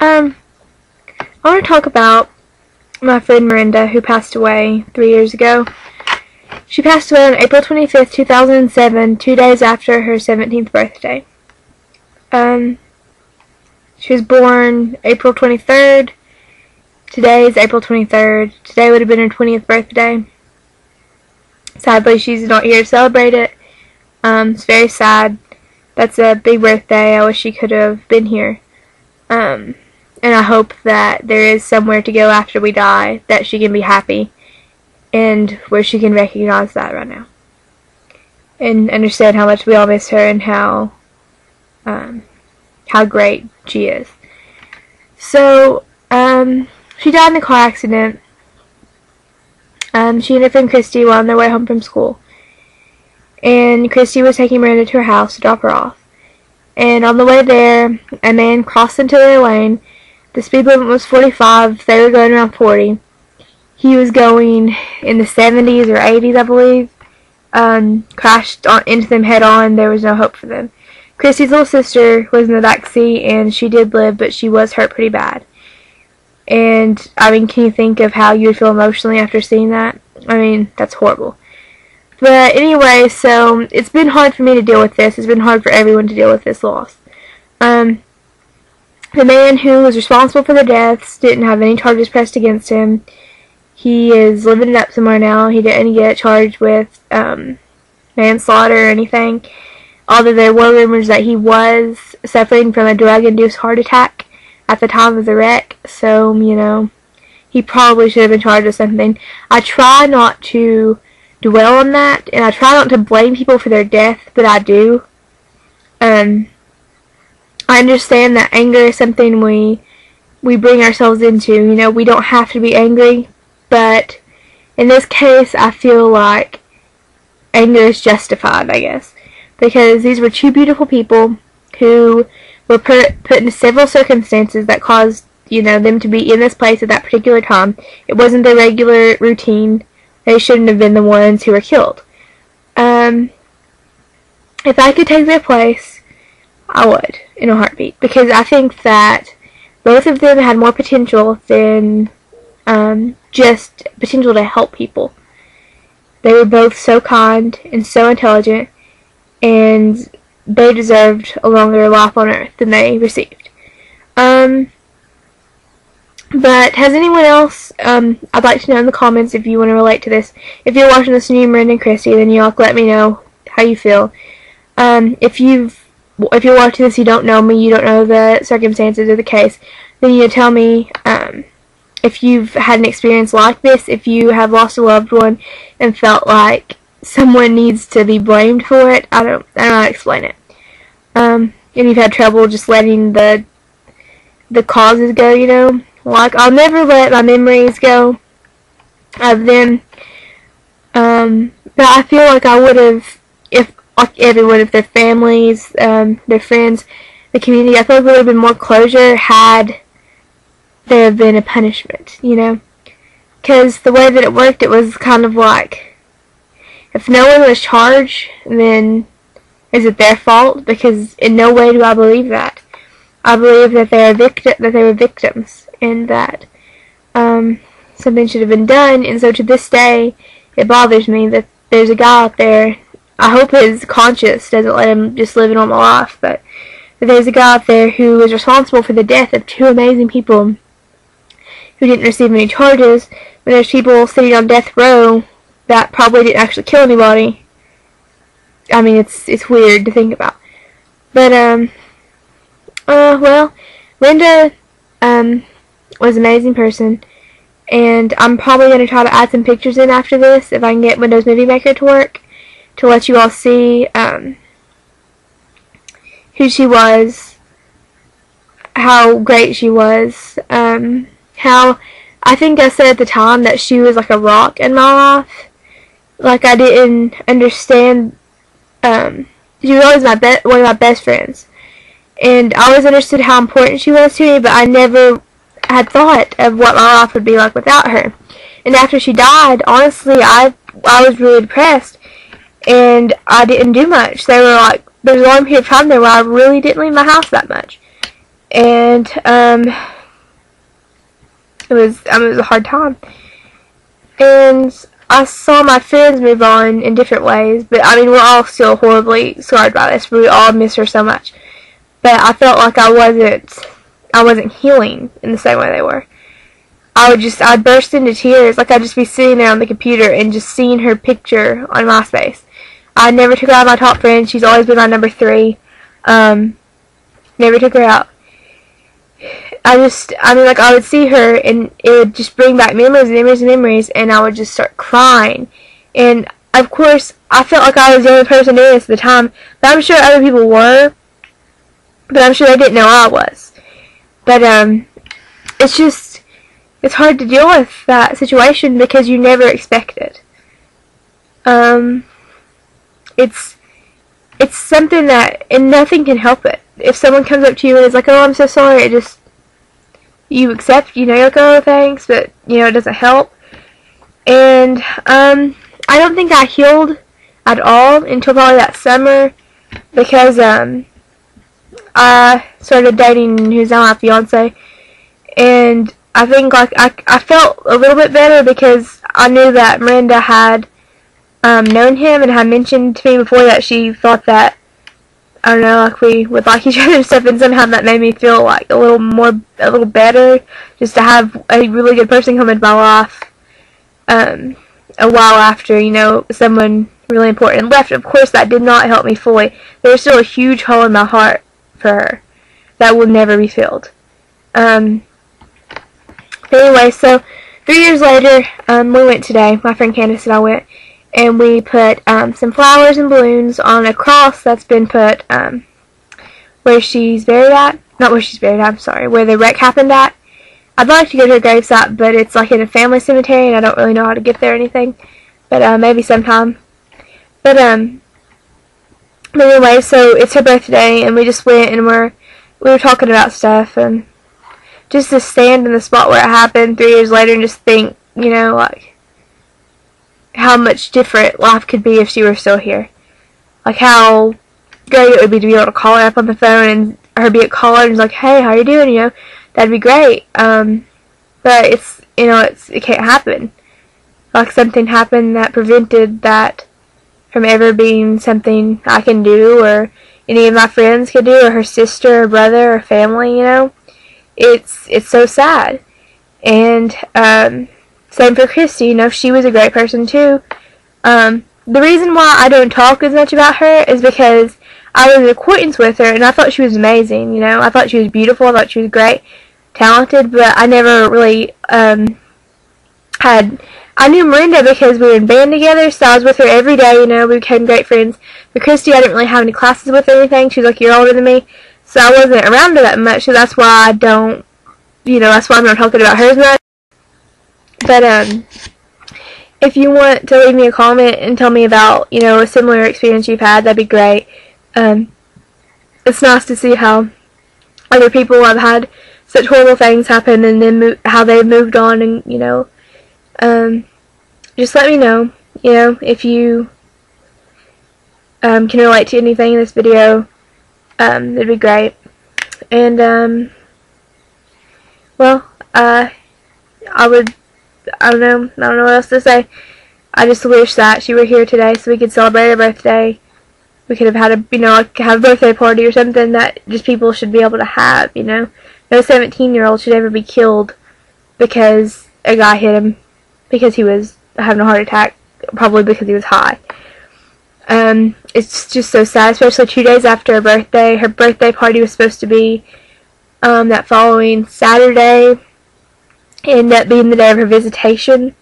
I want to talk about my friend Marinda, who passed away 3 years ago. She passed away on April 25th, 2007, 2 days after her 17th birthday. She was born April 23rd. Today is April 23rd. Today would have been her 20th birthday. Sadly, she's not here to celebrate it. It's very sad. That's a big birthday. I wish she could have been here. And I hope that there is somewhere to go after we die that she can be happy and where she can recognize that right now and understand how much we all miss her and how great she is. So, she died in a car accident. She and her friend Christy were on their way home from school. And Christy was taking Miranda to her house to drop her off. And on the way there, a man crossed into their lane. The speed limit was 45. They were going around 40. He was going in the 70s or 80s, I believe. Crashed into them head on. There was no hope for them. Christy's little sister was in the back seat, and she did live, but she was hurt pretty bad. And, I mean, can you think of how you would feel emotionally after seeing that? I mean, that's horrible. But anyway, so it's been hard for me to deal with this. It's been hard for everyone to deal with this loss. The man who was responsible for the deaths didn't have any charges pressed against him. He is living it up somewhere now. He didn't get charged with manslaughter or anything. Although there were rumors that he was suffering from a drug-induced heart attack at the time of the wreck. So, you know, he probably should have been charged with something. I try not to dwell on that, and I try not to blame people for their death, but I do. I understand that anger is something we bring ourselves into. You know, we don't have to be angry, but in this case, I feel like anger is justified, I guess, because these were two beautiful people who were put into several circumstances that caused, you know, them to be in this place at that particular time. It wasn't their regular routine. They shouldn't have been the ones who were killed. If I could take their place, I would, in a heartbeat, because I think that both of them had more potential than just potential to help people. They were both so kind and so intelligent, and they deserved a longer life on Earth than they received. But has anyone else, I'd like to know in the comments if you want to relate to this. If you're watching this and you're Marinda and Christy, then y'all let me know how you feel. If you're watching this, you don't know me, you don't know the circumstances or the case, then you tell me if you've had an experience like this, if you have lost a loved one and felt like someone needs to be blamed for it. I don't know how to explain it. And you've had trouble just letting the causes go, you know. Like, I'll never let my memories go of them. But I feel like I would have, if, like everyone, if their families, their friends, the community, I feel like there would have been more closure had there have been a punishment, you know. Because the way that it worked, it was kind of like, if no one was charged, then is it their fault? Because in no way do I believe that. I believe that they were victims, and that something should have been done. And so to this day, it bothers me that there's a guy out there. I hope his conscience doesn't let him just live a normal life, but that there's a guy out there who is responsible for the death of two amazing people who didn't receive any charges. When there's people sitting on death row that probably didn't actually kill anybody. I mean, it's weird to think about. But well, Linda was an amazing person, and I'm probably going to try to add some pictures in after this if I can get Windows Movie Maker to work, to let you all see who she was, how great she was, how I think I said at the time that she was like a rock in my life. Like, I didn't understand, she was always one of my best friends. And I always understood how important she was to me, but I never had thought of what my life would be like without her. And after she died, honestly, I was really depressed, and I didn't do much. There was a long period of time there where I really didn't leave my house that much. And it was a hard time. And I saw my friends move on in different ways, but I mean, we're all still horribly scarred by this. We all miss her so much. But I felt like I wasn't healing in the same way they were. I'd burst into tears. Like, I'd just be sitting there on the computer and just seeing her picture on MySpace. I never took her out of my top friend. She's always been my number 3. Never took her out. I would see her, and it would just bring back memories and memories and memories, and I would just start crying. And, of course, I felt like I was the only person doing this at the time, but I'm sure other people were, but I'm sure they didn't know I was. But, it's hard to deal with that situation because you never expect it. It's something that, and nothing can help it. If someone comes up to you and is like, oh, I'm so sorry, you accept, you're like, oh, thanks, but, it doesn't help. And, I don't think I healed at all until probably that summer, because, I started dating who's now my fiance, and I think, like, I felt a little bit better because I knew that Marinda had, known him and had mentioned to me before that she thought that, I don't know, like, we would like each other and stuff, and somehow that made me feel like a little better, just to have a really good person come into my life, a while after, someone really important left. Of course, that did not help me fully. There was still a huge hole in my heart for her that will never be filled. Anyway, so 3 years later, we went today. My friend Candace and I went, and we put some flowers and balloons on a cross that's been put where she's buried at. Not where she's buried at, I'm sorry, where the wreck happened at. I'd like to go to her gravesite, but it's like in a family cemetery, and I don't really know how to get there or anything. But maybe sometime. But anyway, so it's her birthday, and we just went, and we were talking about stuff, and just to stand in the spot where it happened 3 years later and just think, like, how much different life could be if she were still here. Like, how great it would be to be able to call her up on the phone and her be a caller and like, hey, how you doing, that'd be great. But it's, it can't happen. Like, something happened that prevented that from ever being something I can do, or any of my friends could do, or her sister or brother or family, It's so sad. And, same for Christy, she was a great person too. The reason why I don't talk as much about her is because I was an acquaintance with her, and I thought she was amazing, I thought she was beautiful, I thought she was great, talented, but I never really, I knew Marinda because we were in band together, so I was with her every day, we became great friends. But Christy, I didn't really have any classes with or anything. She was like a year older than me, so I wasn't around her that much, so that's why I don't, that's why I'm not talking about her as much. But, if you want to leave me a comment and tell me about, a similar experience you've had, that'd be great. It's nice to see how other people have had such horrible things happen, and then how they've moved on, and, just let me know, if you, can relate to anything in this video. That'd be great. And, well, I don't know what else to say. I just wish that she were here today so we could celebrate her birthday. We could have had have a birthday party or something that just people should be able to have, No 17-year-old should ever be killed because a guy hit him because he was having a heart attack, probably because he was high. It's just so sad, especially 2 days after her birthday. Her birthday party was supposed to be that following Saturday. It ended up being the day of her visitation,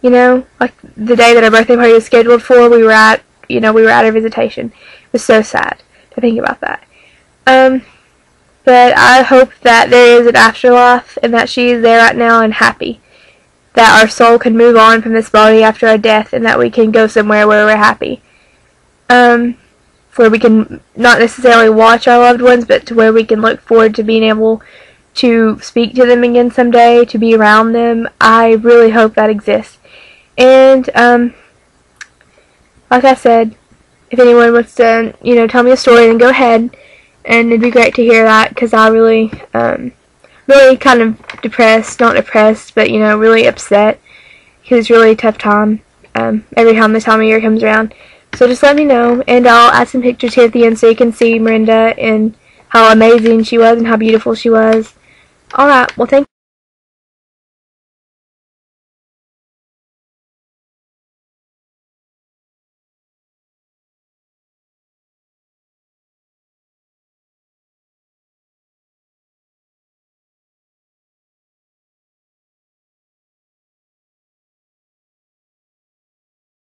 like the day that her birthday party was scheduled for. We were at her visitation. It was so sad to think about that. But I hope that there is an afterlife and that she is there right now and happy. That our soul can move on from this body after our death, and that we can go somewhere where we're happy. Where we can not necessarily watch our loved ones, but to where we can look forward to being able to speak to them again someday, to be around them. I really hope that exists. And, like I said, if anyone wants to, tell me a story, then go ahead. And it'd be great to hear that, because I really, really kind of depressed, not depressed, but, you know, really upset. It was really a tough time every time this time of year comes around. So just let me know, and I'll add some pictures here at the end so you can see Marinda and how amazing she was and how beautiful she was. Alright, well, thank you.